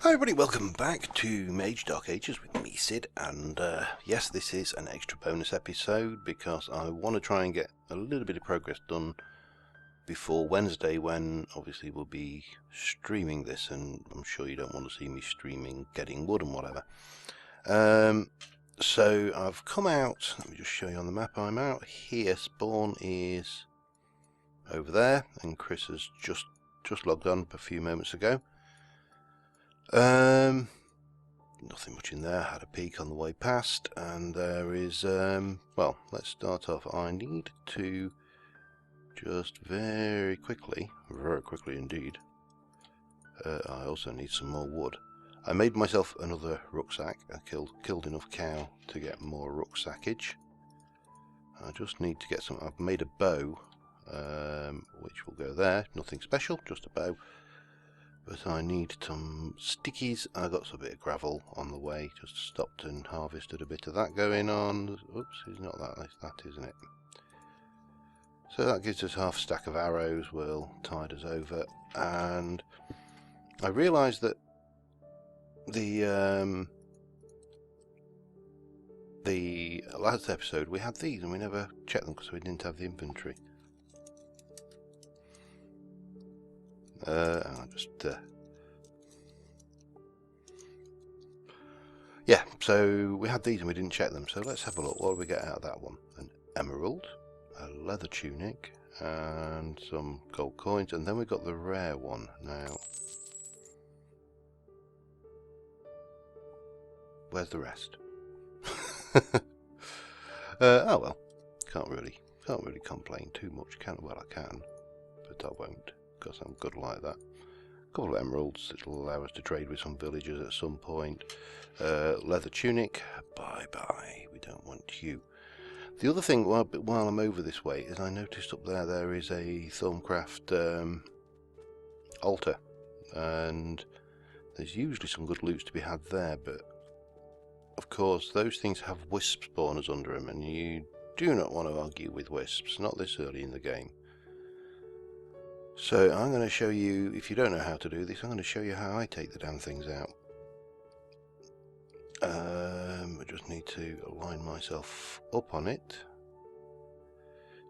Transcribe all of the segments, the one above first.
Hi everybody, welcome back to Mage Dark Ages with me, Sid, and yes, this is an extra bonus episode because I want to try and get a little bit of progress done before Wednesday, when obviously we'll be streaming this, and I'm sure you don't want to see me streaming getting wood and whatever. So I've come out, let me just show you on the map. I'm out here, spawn is over there, and Chris has just logged on a few moments ago. Nothing much in there. Had a peek on the way past, and there is well, let's start off. I need to just very quickly indeed, I also need some more wood. I made myself another rucksack. I killed enough cow to get more rucksackage. I just need to get some. I've made a bow, which will go there. Nothing special, just a bow. But I need some stickies. I got some bit of gravel on the way. Just stopped and harvested a bit of that going on. Oops, it's not that, isn't it? So that gives us half a stack of arrows. Will tide us over. And I realised that the last episode we had these and we never checked them because we didn't have the inventory. Yeah, so we had these and we didn't check them, so let's have a look. What do we get out of that one? An emerald, a leather tunic, and some gold coins, and then we got the rare one. Now, where's the rest? Oh well, can't really complain too much. Well, I can, but I won't, because I'm good like that. A couple of emeralds that will allow us to trade with some villagers at some point. Leather tunic, bye, we don't want you. The other thing, while I'm over this way, is I noticed up there is a Thorncraft altar, and there's usually some good loot to be had there, but of course those things have wisp spawners under them, and you do not want to argue with wisps, not this early in the game. So I'm going to show you, if you don't know how to do this, I'm going to show you how I take the damn things out. I just need to align myself up on it.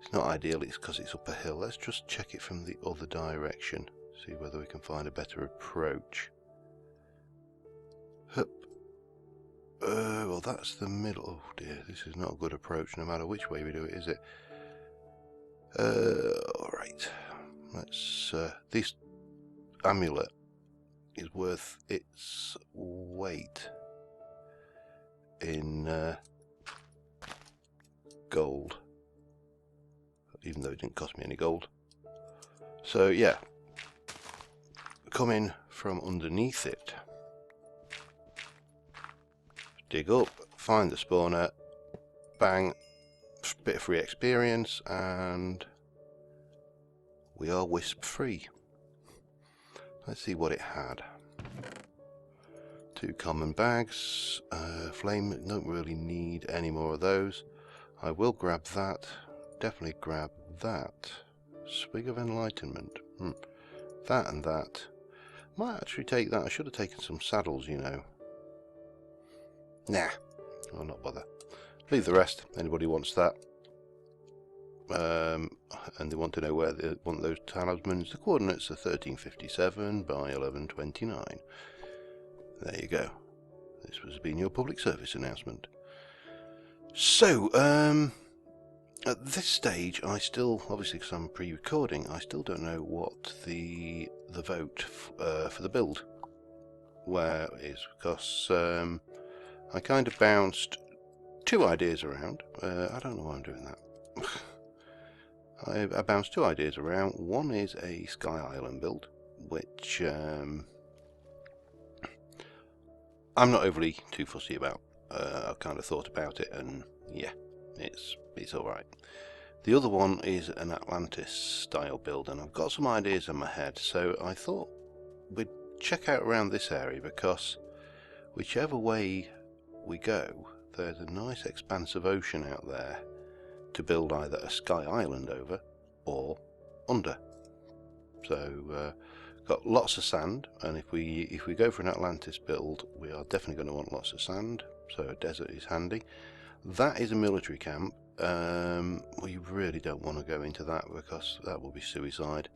It's not ideal, it's because it's up a hill. Let's just check it from the other direction, see whether we can find a better approach. Hup. Well, that's the middle. Oh dear, this is not a good approach no matter which way we do it, is it? Alright. Let's, this amulet is worth its weight in gold, even though it didn't cost me any gold. So yeah, come in from underneath it, dig up, find the spawner, bang, bit of free experience, and we are wisp free. Let's see what it had. 2 common bags, flame, don't really need any more of those. I will grab that, definitely grab that. Swig of enlightenment, that and that. Might actually take that. I should have taken some saddles, you know. Nah, I'll not bother. Leave the rest, anybody wants that. And they want to know where they want those talismans. The coordinates are 1357 by 1129. There you go. This has been your public service announcement. So, at this stage, I still, obviously because I'm pre-recording, I still don't know what the vote for the build where is, because I kind of bounced 2 ideas around. I don't know why I'm doing that. I bounced 2 ideas around. One is a Sky Island build, which I'm not overly too fussy about. I've kind of thought about it, and yeah, it's alright. The other one is an Atlantis style build, and I've got some ideas in my head, so I thought we'd check out around this area, because whichever way we go, there's a nice expanse of ocean out there to build either a Sky Island over or under. So got lots of sand, and if we go for an Atlantis build, we are definitely going to want lots of sand, so a desert is handy. That is a military camp. We really don't want to go into that because that will be suicide.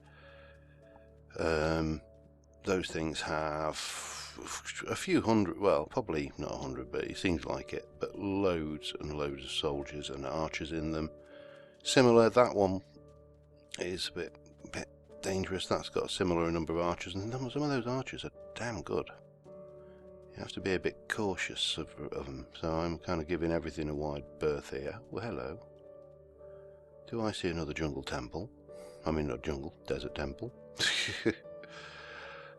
Those things have a few hundred, well, probably not 100, but it seems like it, but loads and loads of soldiers and archers in them. Similar, that one is a bit dangerous. That's got a similar number of archers, and some of those archers are damn good. You have to be a bit cautious of them, so I'm kind of giving everything a wide berth here. Well, hello. Do I see another jungle temple? I mean, not jungle, desert temple.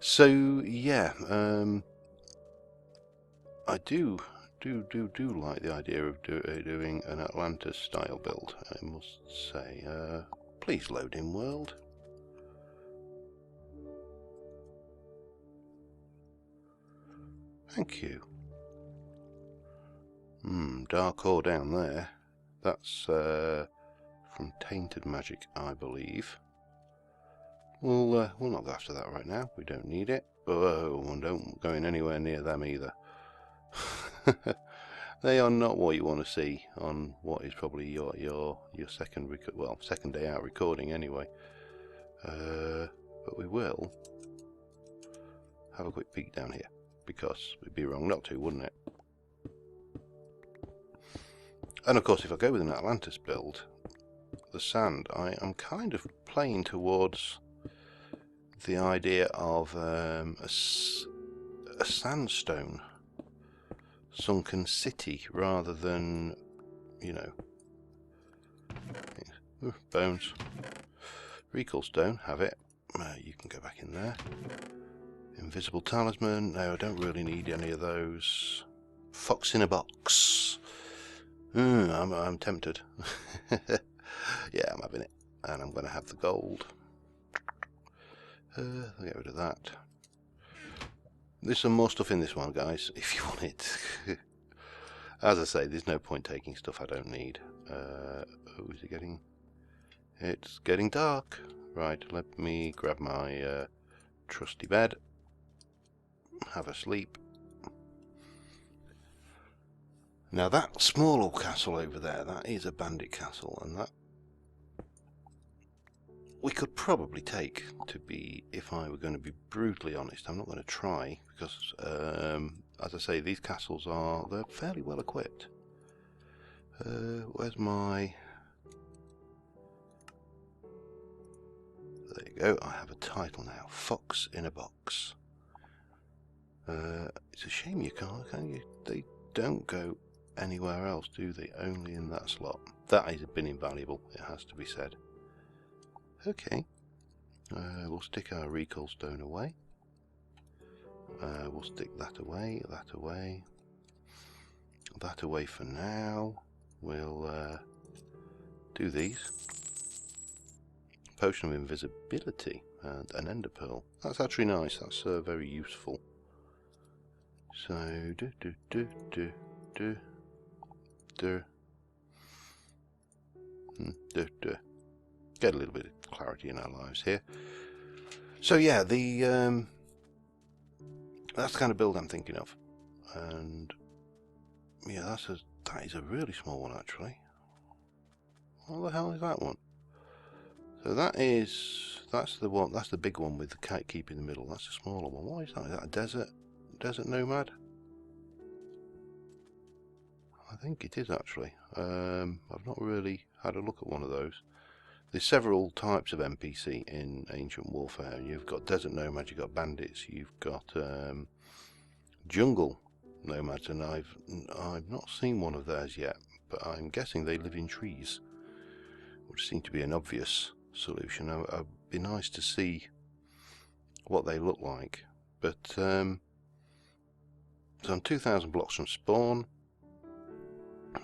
So yeah, I do like the idea of doing an Atlantis style build, I must say. Please load in world. Thank you. Dark ore down there. That's from Tainted Magic, I believe. We'll not go after that right now. We don't need it. Oh, and don't go in anywhere near them either. They are not what you want to see on what is probably your second day out recording anyway. But we will have a quick peek down here, because it'd be wrong not to, wouldn't it? And of course, if I go with an Atlantis build, the sand, I am kind of playing towards the idea of a sandstone sunken city rather than, you know, bones. Recall stone, have it. You can go back in there. Invisible talisman, no, I don't really need any of those. Fox in a box. I'm tempted. Yeah, I'm having it, and I'm going to have the gold. I'll get rid of that. There's some more stuff in this one, guys, if you want it. As I say, there's no point taking stuff I don't need. Oh, is it getting... It's getting dark. Right, let me grab my trusty bed. Have a sleep. Now that small old castle over there, that is a bandit castle, and that we could probably take, to be, if I were going to be brutally honest. I'm not going to try, because, as I say, these castles they're fairly well equipped. Where's my... There you go, I have a title now. Fox in a box. It's a shame you can't, can you? They don't go anywhere else, do they? Only in that slot. That has been invaluable, it has to be said. Okay, we'll stick our recall stone away. We'll stick that away, that away, that away for now. We'll do these. Potion of invisibility and an ender pearl. That's actually nice. That's very useful. So get a little bit of clarity in our lives here. So yeah, that's the kind of build I'm thinking of, and yeah, that is a really small one actually. What the hell is that one? So that's the one. That's the big one with the kite keep in the middle. That's the smaller one. What is that? Is that a desert nomad? I think it is actually. I've not really had a look at one of those. There's several types of NPC in Ancient Warfare. You've got desert nomads, you've got bandits, you've got jungle nomads, and I've not seen one of theirs yet, but I'm guessing they live in trees, which seems to be an obvious solution. It'd be nice to see what they look like. But so I'm 2,000 blocks from spawn,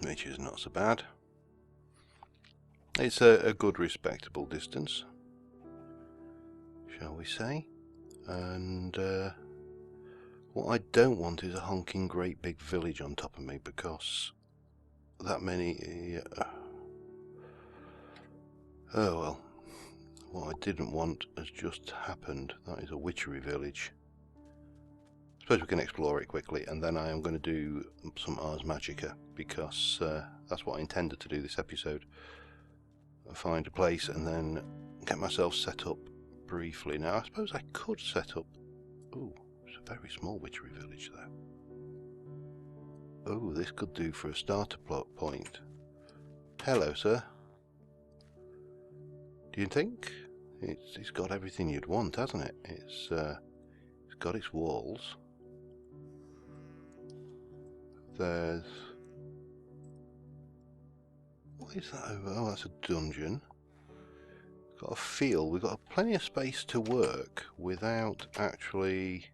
which is not so bad. It's a good respectable distance, shall we say. And what I don't want is a honking great big village on top of me, because that many... oh well, what I didn't want has just happened. That is a witchery village. I suppose we can explore it quickly, and then I am going to do some Ars Magica, because that's what I intended to do this episode. Find a place and then get myself set up briefly. Now, I suppose I could set up... Ooh, it's a very small witchery village there. Oh, this could do for a starter plot point. Hello, sir. Do you think? It's got everything you'd want, hasn't it? It's got its walls. There's... What is that over? Oh, that's a dungeon. Got a feel. We've got plenty of space to work without actually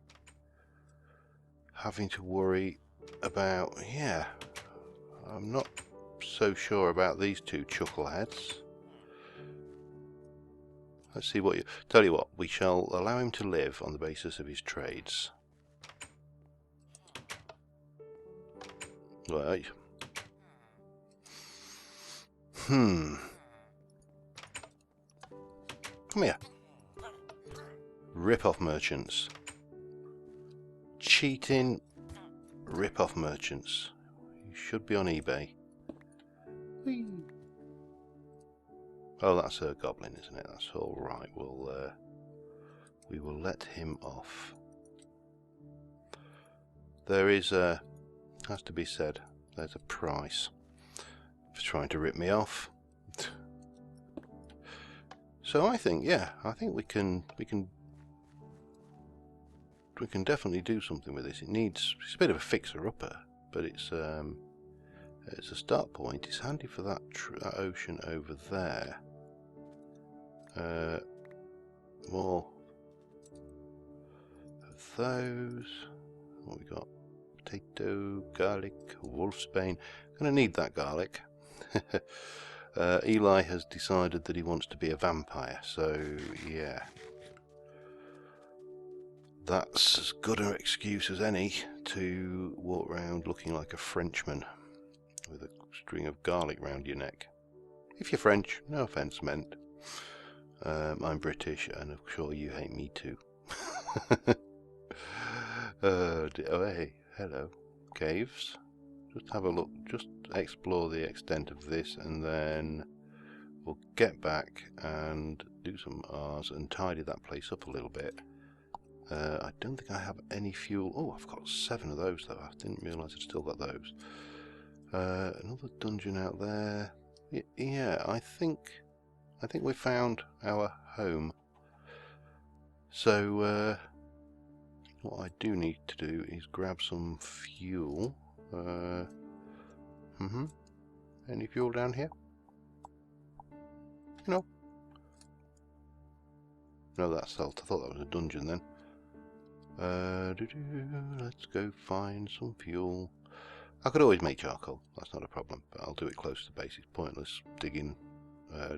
having to worry about... Yeah, I'm not so sure about these two chuckleheads. Let's see what you... Tell you what, we shall allow him to live on the basis of his trades. Right. Come here. Rip-off merchants. Cheating rip-off merchants. You should be on eBay. Whee. Oh, that's a goblin, isn't it? That's all right. We will let him off. There is a... has to be said, there's a price for trying to rip me off. So I think, yeah, I think we can definitely do something with this. It's a bit of a fixer-upper, but it's a start point. It's handy for that ocean over there. More of those. What we got? Potato, garlic, wolfsbane. Gonna need that garlic. Eli has decided that he wants to be a vampire, so yeah. That's as good an excuse as any to walk around looking like a Frenchman with a string of garlic round your neck. If you're French, no offence meant. I'm British, and I'm sure you hate me too. Oh, hey, hello. Caves. Just have a look, just explore the extent of this, and then we'll get back and do some Rs and tidy that place up a little bit. I don't think I have any fuel. Oh, I've got 7 of those though. I didn't realise I'd still got those. Another dungeon out there. Yeah, I think we found our home. So what I do need to do is grab some fuel. Any fuel down here? No. No, that's salt. I thought that was a dungeon then. Let's go find some fuel. I could always make charcoal. That's not a problem, but I'll do it close to the base. It's pointless digging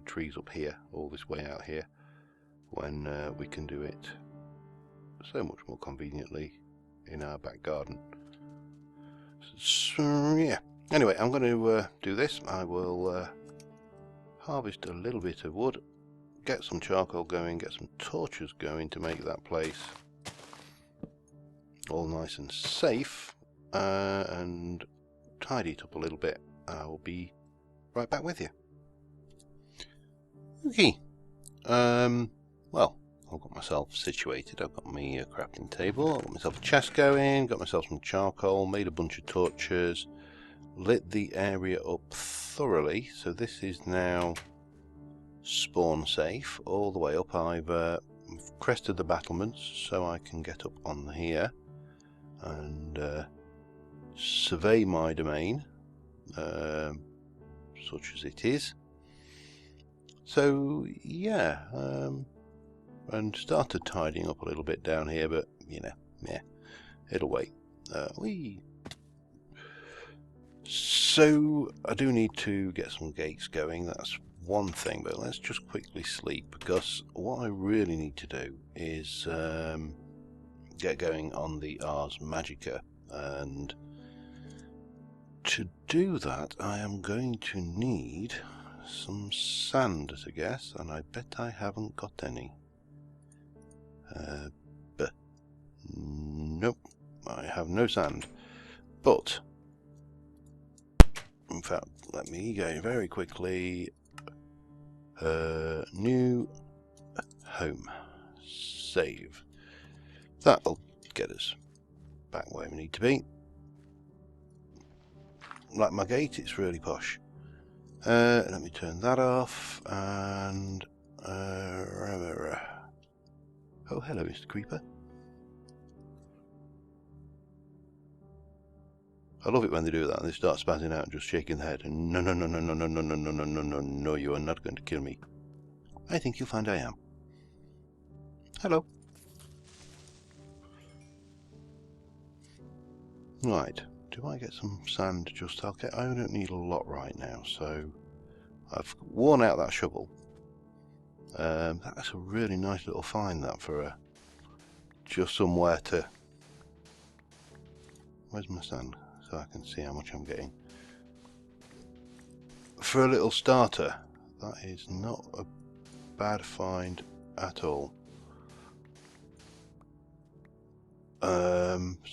trees up here, all this way out here, when we can do it so much more conveniently in our back garden. So yeah. Anyway, I'm going to do this. I will harvest a little bit of wood, get some charcoal going, get some torches going to make that place all nice and safe, and tidy it up a little bit. I will be right back with you. Okay. Well, I've got myself situated. I've got my crafting table. I've got myself a chest going. Got myself some charcoal. Made a bunch of torches. Lit the area up thoroughly. So this is now spawn safe all the way up. I've crested the battlements so I can get up on here and survey my domain, such as it is. So yeah, and started tidying up a little bit down here, but you know, yeah, it'll wait. So I do need to get some gates going. That's one thing, but let's just quickly sleep, because what I really need to do is get going on the Ars Magica, and to do that I am going to need some sand to guess, and I bet I haven't got any. But nope, I have no sand. But in fact, let me go very quickly. New home, save. That'll get us back where we need to be. Like my gate, it's really posh. Let me turn that off, and oh, hello, Mr. Creeper. I love it when they do that and they start spazzing out and just shaking their head. And no, no, no, no, no, no, no, no, no, no, no, no, no, you are not going to kill me. I think you'll find I am. Hello. Right. Do I get some sand just? I don't need a lot right now, so I've worn out that shovel. That's a really nice little find, that, for just somewhere to. Where's my sand? So I can see how much I'm getting. For a little starter, that is not a bad find at all.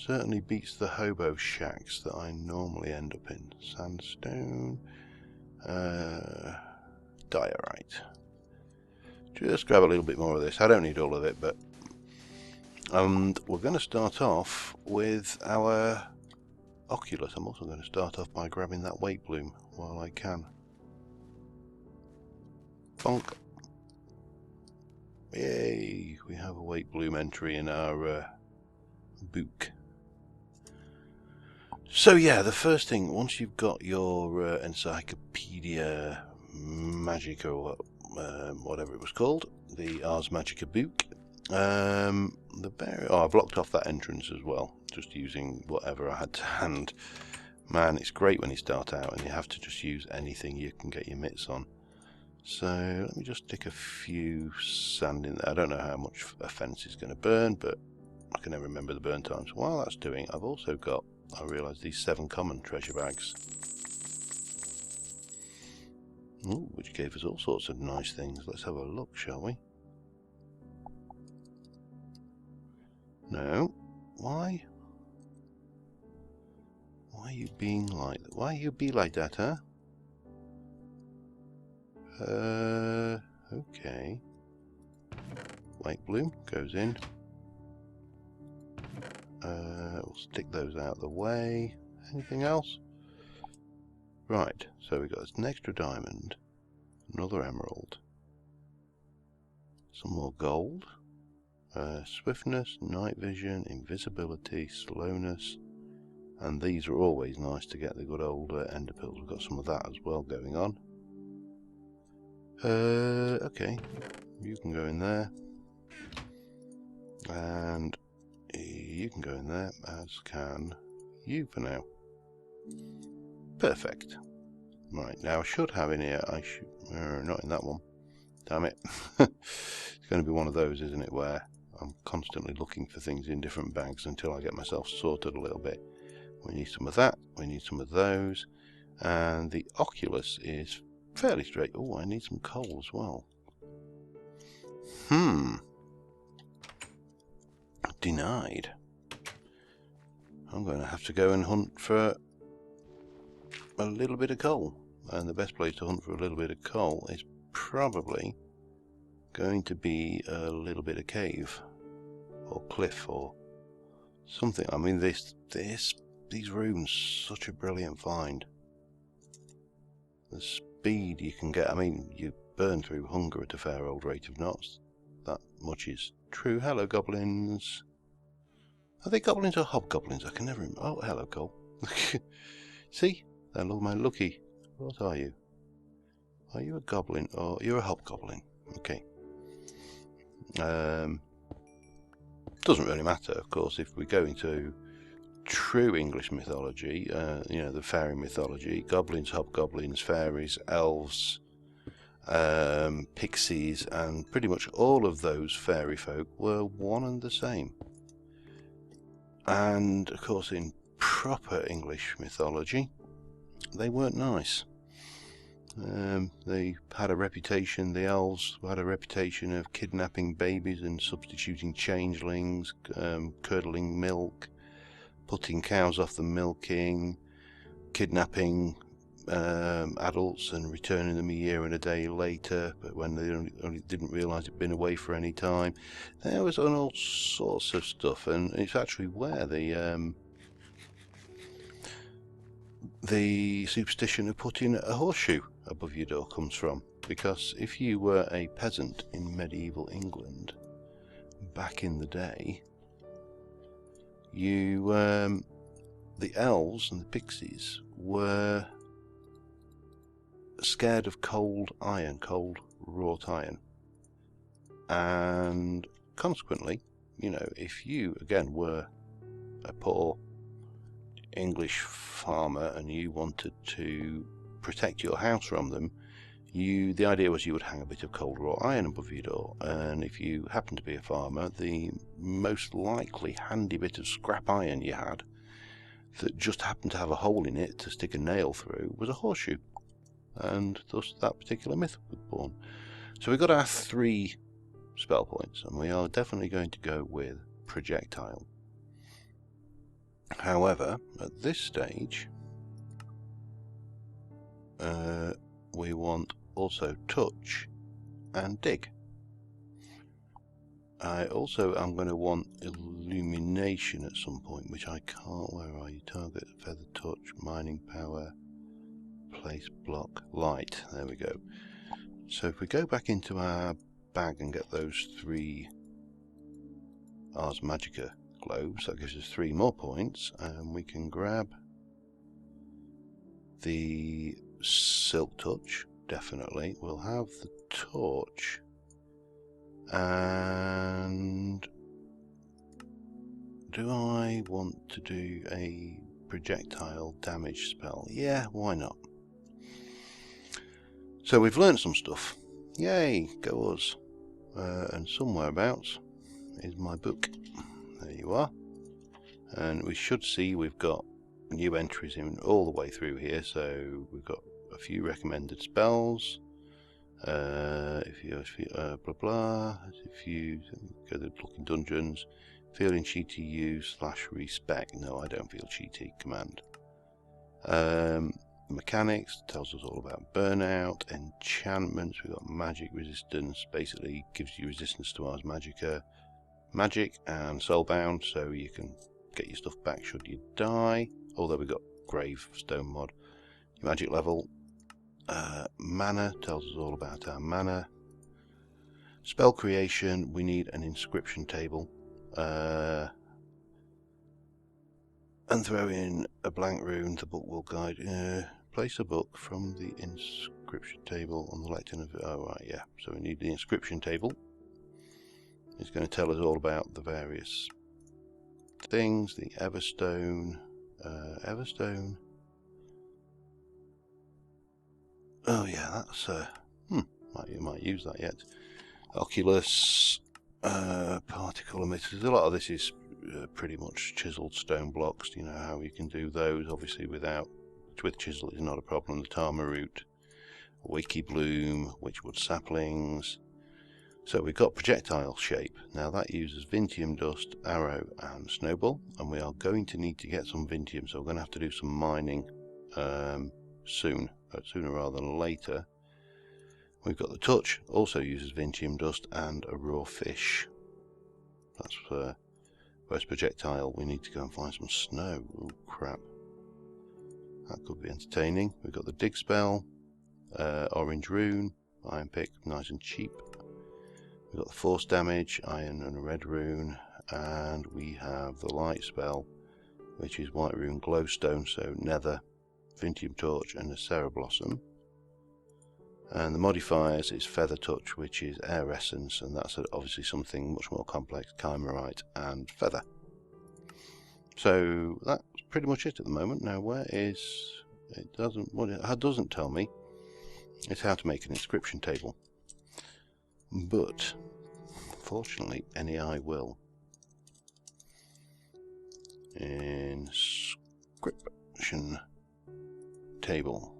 Certainly beats the hobo shacks that I normally end up in. Sandstone, diorite. Just grab a little bit more of this. I don't need all of it, but we're going to start off with our oculus. I'm also going to start off by grabbing that weight bloom while I can. Bonk. Yay! We have a weight bloom entry in our book. So yeah, the first thing, once you've got your Encyclopedia Magica, or whatever it was called, the Ars Magica book, I blocked off that entrance as well, just using whatever I had to hand. Man, it's great when you start out and you have to just use anything you can get your mitts on. So let me just stick a few sand in there. I don't know how much a fence is going to burn, but I can never remember the burn times. While that's doing, I've also got, I realise, these 7 common treasure bags. Ooh, which gave us all sorts of nice things. Let's have a look, shall we? No. Why? Why are you being like that? Why you be like that, huh? Okay. White bloom goes in. We'll stick those out of the way. Anything else? Right, so we got an extra diamond, another emerald, some more gold, swiftness, night vision, invisibility, slowness, and these are always nice to get the good old ender pills. We've got some of that as well going on. Okay, you can go in there, and you can go in there, as can you for now. Perfect. Right, now I should have in here, not in that one. Damn it. It's going to be one of those, isn't it, where I'm constantly looking for things in different bags until I get myself sorted a little bit. We need some of that, we need some of those, and the oculus is fairly straight. Oh, I need some coal as well. Denied. I'm going to have to go and hunt for a little bit of coal, and the best place to hunt for a little bit of coal is probably going to be a little bit of cave or cliff or something. I mean, these rooms, such a brilliant find. The speed you can get, I mean, you burn through hunger at a fair old rate of knots. That much is true. Hello, goblins. Are they goblins or hobgoblins? I can never remember. Oh, hello, Cole. See? Hello, my looky. What are you? Are you a goblin or you're a hobgoblin? Okay. Doesn't really matter, of course, if we go into true English mythology, you know, the fairy mythology, goblins, hobgoblins, fairies, elves, pixies, and pretty much all of those fairy folk were one and the same. And, of course, in proper English mythology, they weren't nice. They had a reputation, the elves had a reputation of kidnapping babies and substituting changelings, curdling milk, putting cows off the milking, kidnapping adults and returning them a year and a day later, but when they only didn't realise it'd been away for any time. There was on all sorts of stuff, and it's actually where the superstition of putting a horseshoe above your door comes from, because if you were a peasant in medieval England back in the day, you the elves and the pixies were scared of cold iron, cold wrought iron, and consequently, you know, if you again were a poor English farmer and you wanted to protect your house from them, the idea was you would hang a bit of cold wrought iron above your door, and if you happened to be a farmer, the most likely handy bit of scrap iron you had that just happened to have a hole in it to stick a nail through was a horseshoe, and thus that particular myth was born. So we've got our 3 spell points, and we are definitely going to go with projectile. However, at this stage, we want also touch and dig. I also am going to want illumination at some point, which I can't. Where are you? Target, feather touch, mining power, place, block, light. There we go. So if we go back into our bag and get those 3 Ars Magica globes, that gives us 3 more points, and we can grab the silk touch. Definitely, we'll have the torch, and do I want to do a projectile damage spell? Yeah, why not? So we've learned some stuff. Yay, go us. And somewhere abouts is my book. There you are. And we should see we've got new entries in all the way through here. So we've got a few recommended spells. If you blah blah. If you go to looking dungeons, feeling cheaty use / respec. No, I don't feel cheaty. Command. Mechanics tells us all about burnout. Enchantments, we've got magic resistance, basically gives you resistance to Ars Magica, magic, and soulbound, so you can get your stuff back should you die. Although we've got gravestone mod. Your magic level. Mana tells us all about our mana. Spell creation, we need an inscription table. And throw in a blank rune, the book will guide. Place a book from the inscription table on the left hand of it. Oh, right, yeah. So we need the inscription table. It's going to tell us all about the various things. The Everstone. Everstone. Oh, yeah, that's. You might use that yet. Oculus. Particle emitters. A lot of this is pretty much chiseled stone blocks. You know how you can do those. Obviously, with chisel is not a problem. The Tama root, Wakey Bloom, Witchwood saplings. So we've got projectile shape. Now that uses Vintium dust, arrow, and snowball, and we are going to need to get some Vintium. So we're going to have to do some mining sooner rather than later. We've got the touch, also uses Vintium dust and a raw fish. That's for whereas projectile, we need to go and find some snow. Oh crap. That could be entertaining. We've got the dig spell, orange rune, iron pick, nice and cheap. We've got the force damage, iron and a red rune, and we have the light spell, which is white rune glowstone, so nether, Vintium torch, and a Serra blossom. And the modifiers is feather touch, which is air essence, and that's obviously something much more complex, chimerite and feather. So that's pretty much it at the moment. Now what it doesn't tell me is how to make an inscription table, but fortunately NEI will. Inscription table.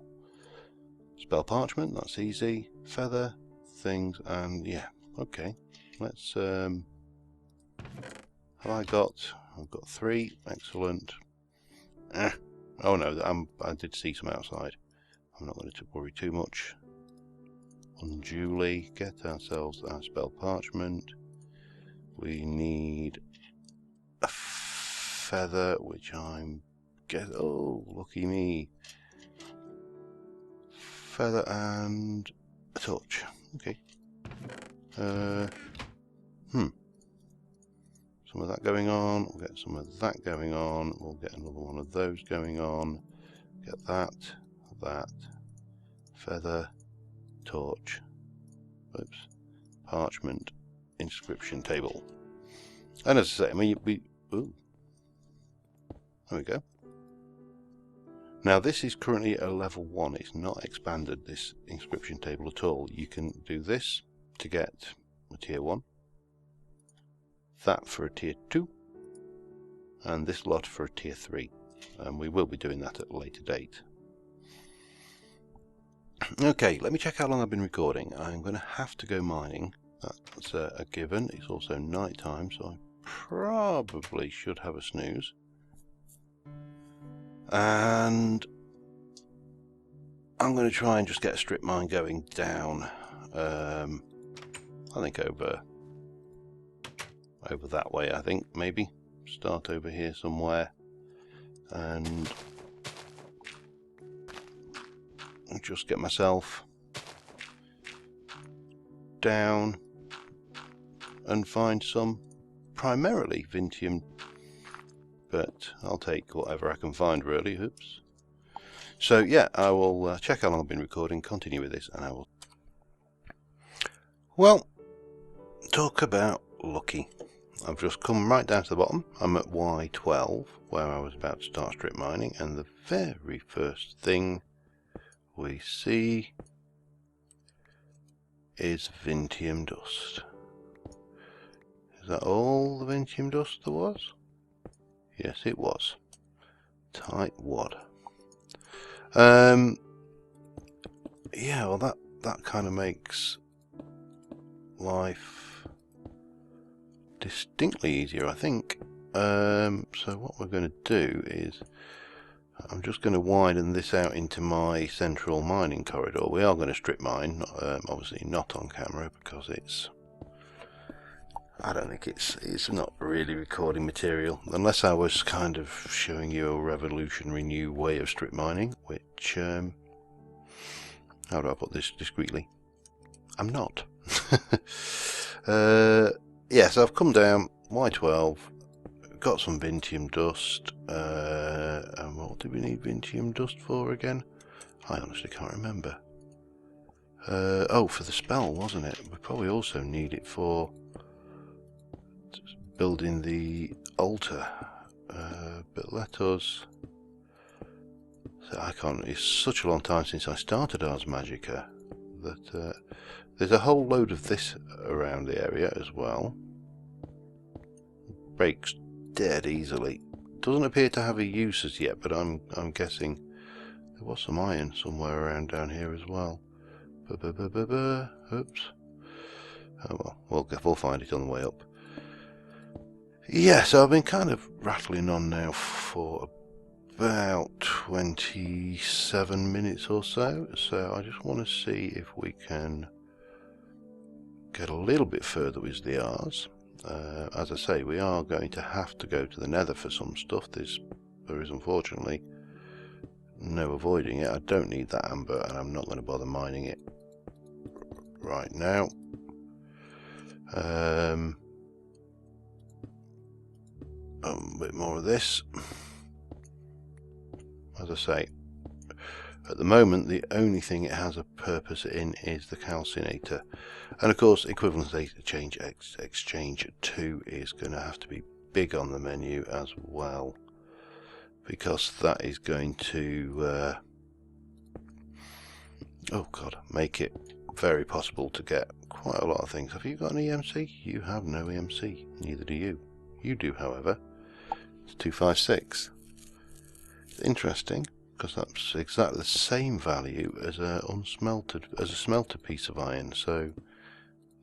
Spell parchment, that's easy. Feather, things, and yeah, okay. Let's have I've got 3, excellent. Oh no, I did see some outside. I'm not going to worry too much. Unduly, get ourselves our spell parchment. We need a feather, which I'm oh, lucky me. Feather and a torch. Okay. Some of that going on. We'll get some of that going on. We'll get another one of those going on. Get that, feather, torch. Oops. Parchment, inscription table. And as I say, I mean, ooh. There we go. Now this is currently a level 1, it's not expanded, this inscription table at all. You can do this to get a tier 1, that for a tier 2, and this lot for a tier 3. And we will be doing that at a later date. Okay, let me check how long I've been recording. I'm going to have to go mining, that's a given. It's also night time, so I probably should have a snooze. And I'm going to try and just get a strip mine going down, I think over that way, I think, maybe. Start over here somewhere, and just get myself down and find some primarily vinum, but I'll take whatever I can find really. Oops. So yeah, I will check how long I've been recording, continue with this, and I will... Well, talk about lucky. I've just come right down to the bottom. I'm at Y12, where I was about to start strip mining, and the very first thing we see is vinum dust. Is that all the vinum dust there was? Yes, it was. Tight wad. Yeah, well that kind of makes life distinctly easier, I think. So what we're going to do is I'm just going to widen this out into my central mining corridor. We are going to strip mine, obviously not on camera because I don't think it's not really recording material, unless I was kind of showing you a revolutionary new way of strip mining, which how do I put this discreetly? I'm not. Yeah, so I've come down Y12, got some vinum dust, and what did we need vinum dust for again? I honestly can't remember. Oh, for the spell, wasn't it? We probably also need it for building the altar, but let us... So I can't... It's such a long time since I started Ars Magica that there's a whole load of this around the area as well. Breaks dead easily. Doesn't appear to have a use as yet, but I'm guessing there was some iron somewhere around down here as well. Oops. Oh well, we'll find it on the way up. Yeah, so I've been kind of rattling on now for about 27 minutes or so. So I just want to see if we can get a little bit further with the Rs. As I say, we are going to have to go to the Nether for some stuff. There is unfortunately no avoiding it. I don't need that amber, and I'm not going to bother mining it right now. A bit more of this. As I say, at the moment the only thing it has a purpose in is the calcinator, and of course equivalence data exchange 2 is going to have to be big on the menu as well, because that is going to oh god, make it very possible to get quite a lot of things. Have you got an EMC? You have no EMC, neither do you. You do, however. It's 256. It's interesting. because that's exactly the same value as a smelted piece of iron, so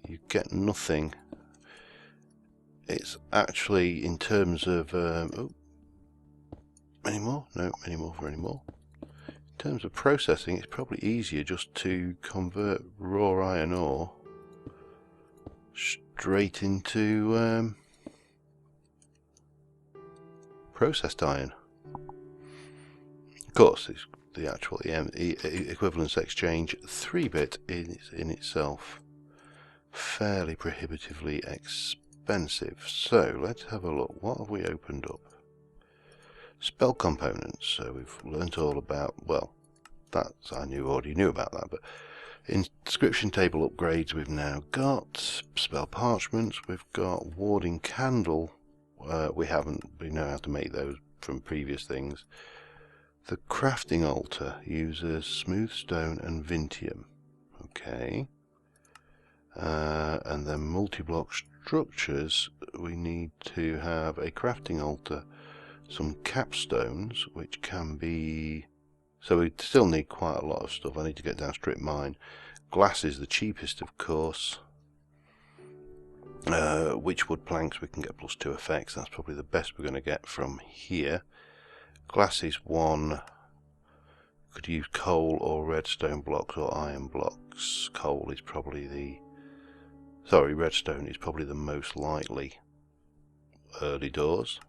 you get nothing. It's actually, in terms of any more? No, any more for any more. In terms of processing, it's probably easier just to convert raw iron ore straight into processed iron. Of course, it's the actual equivalence exchange 3-bit is in itself fairly prohibitively expensive. So let's have a look. What have we opened up? Spell components. So we've learnt all about, well, that's already knew about that, but inscription table upgrades we've now got. Spell parchments we've got. Warding candle we know how to make those from previous things. The crafting altar uses smooth stone and vinum. Okay. And then multi-block structures, we need to have a crafting altar, some capstones, which can be... So we still need quite a lot of stuff. I need to get down strip mine. Glass is the cheapest, of course. Witchwood planks we can get +2 effects. That's probably the best we're going to get from here. Glass is 1. Could use coal or redstone blocks or iron blocks. Coal is probably the... Sorry, redstone is probably the most likely early doors.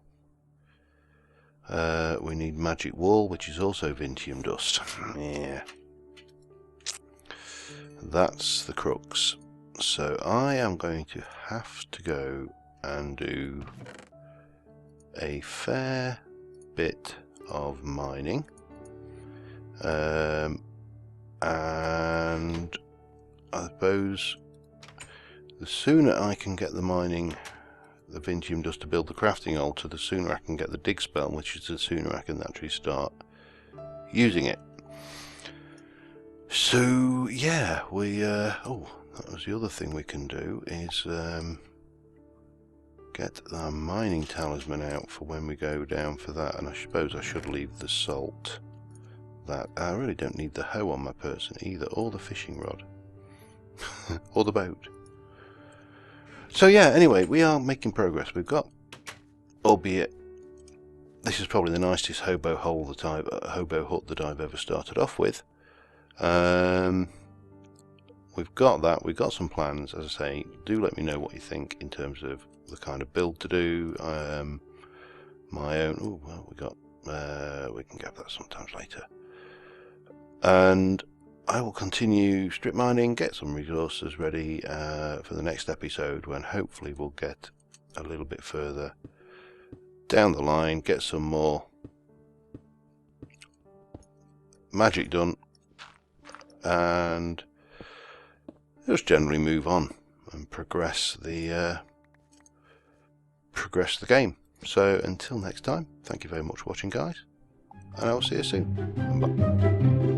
We need magic wool, which is also vinum dust. Yeah. That's the crux. So I am going to have to go and do a fair bit of mining. And I suppose the sooner I can get the mining, the vinum dust to build the crafting altar, the sooner I can get the dig spell, which is the sooner I can actually start using it. So yeah, we oh, that was the other thing we can do, is get the mining talisman out for when we go down for that. And I suppose I should leave the salt. That I really don't need the hoe on my person either, or the fishing rod, or the boat. So yeah, anyway, we are making progress. We've got, albeit this is probably the nicest hobo hut that I've ever started off with. We've got that. We've got some plans. As I say, do let me know what you think in terms of the kind of build to do. My own. Oh well, we can get that sometimes later. And I will continue strip mining, get some resources ready for the next episode, when hopefully we'll get a little bit further down the line, get some more magic done, and just generally move on and progress the game. So until next time, thank you very much for watching, guys, and I will see you soon. Bye.